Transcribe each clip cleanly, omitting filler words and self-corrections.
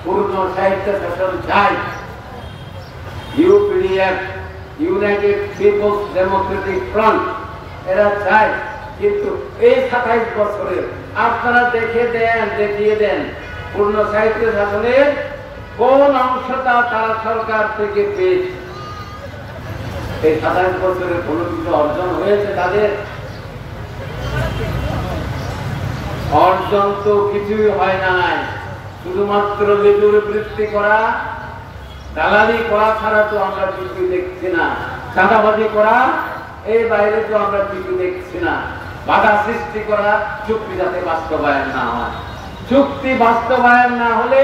পূর্ণ সাহিত্য শাসন চাই। UPDF, United People's Democratic Front, এরা চায়। কিন্তু এই 27 বছরে আপনারা দেখিয়ে দেন পূর্ণ সাহিত্য শাসনের কোন অংশটা তারা সরকার থেকে পেয়েছে। এই 27 বছরে কোনো কিছু অর্জন হয়েছে তাদের? অর্জন তো কিছুই হয় নাই। শুধুমাত্র লেজুর বৃত্তি করা, দালালি করা ছাড়া তো আমরা কিছু দেখছি না। চাঁদাবাজি করা, এই বাইরে তো আমরা কিছু দেখছি না। বাধা সৃষ্টি করা, চুক্তি যাতে বাস্তবায়ন না হয়। চুক্তি বাস্তবায়ন না হলে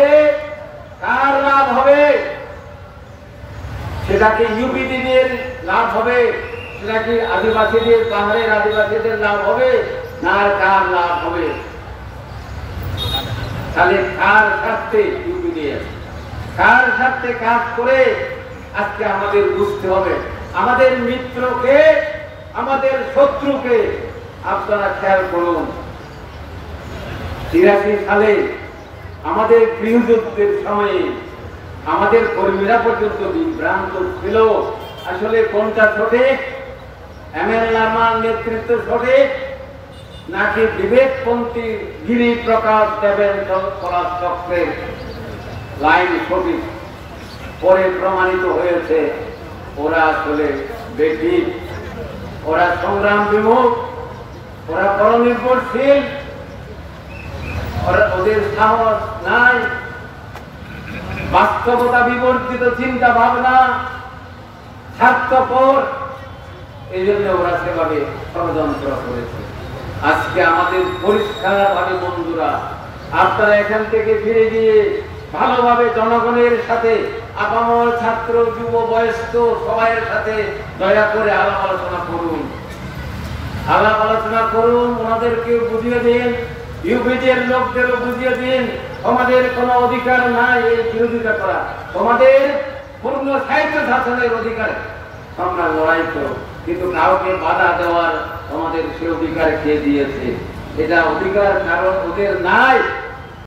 কার লাভ হবে? সেটাকে ইউপিডিদের লাভ হবে, সেটাকে আদিবাসীদের, পাহাড়ের আদিবাসীদের লাভ হবে, না আর কার লাভ হবে? তাহলে কার স্বার্থে ইউপিডিএফ, কার স্বার্থে কাজ করে? আজকে আমাদের বুঝতে হবে। আমাদের মিত্রকে, আমাদের শত্রুকে আপনারা খেয়াল করুন। 83 সালে আমাদের গৃহযুদ্ধের সময়ে আমাদের কর্মীরা পর্যন্ত বিভ্রান্ত ছিল, আসলে কোনটা সঠিক, এমএল লামার নেতৃত্ব সঠিক নাকি বিবেকপন্থী গিরি প্রকাশ দেবেন চক্রের লাইন সঠিক? পরে প্রমাণিত হয়েছে ওরা আসলে বেঠিক, ওরা সংগ্রাম বিমুখ, ওরা পরনির্ভরশীল, ওদের সাহস নাই, বাস্তবতা বিবর্তিত চিন্তা ভাবনা, স্বার্থপর। এই জন্য ওরা সেভাবে ষড়যন্ত্র করেছে। আজকে আমাদের পরিষ্কার ভাবে বন্ধুরা, আপনারা এখান থেকে ফিরে গিয়ে ভালোভাবে জনগণের সাথে, আপামর ছাত্র, যুব, বয়স্ক সবাইয়ের সাথে দয়া করে আলাপ আলোচনা করুন। আলাপ আলোচনা করুন, ওনাদেরকে বুঝিয়ে দিন, ইউপিডির লোকদেরও বুঝিয়ে দিন আমাদের কোনো অধিকার নাই এই বিরোধিতা করা। তোমাদের পূর্ণ সাহিত্য শাসনের অধিকার তোমরা লড়াই করো, কিন্তু কাউকে বাধা দেওয়ার তোমাদের সে অধিকার কে দিয়েছে? এটা অধিকার কারণ ওদের নাই।